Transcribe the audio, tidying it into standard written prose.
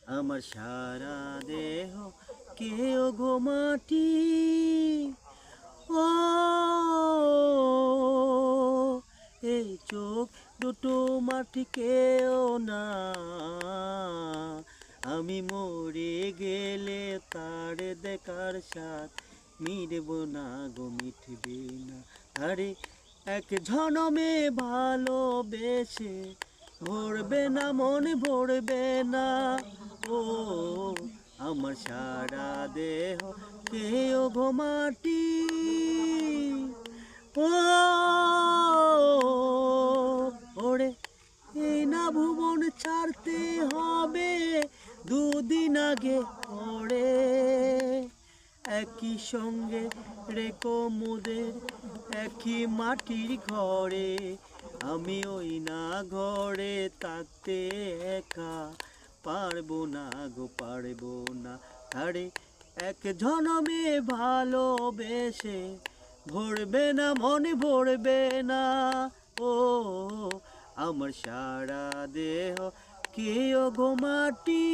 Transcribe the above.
আমার সারা দেহ কেউ গো মাটি। ও এই চোখ দুটো মাটি কেউ না, আমি মরে গেলে তার দেখার স্বাদ মিটব না গো, মিটবে না। আরে এক জনমে ভালোবেসে ভরবে না, মন ভরবে না। ও আমার সারা দেহ কেউ গো মাটি। ও ওরে এই না ভুবন ছাড়তে হবে, দুদিন আগে পরে একই সঙ্গে রেখো মোদের একই মাটির ঘরে। আমি ওই না ঘরে থাকতে একা, পারবো না গো, পারবো না। আরে এক জনমে ভালোবেসে ভরবে না, মনে ভরবে না। ও আমার সারা দেহ কেউ গো মাটি।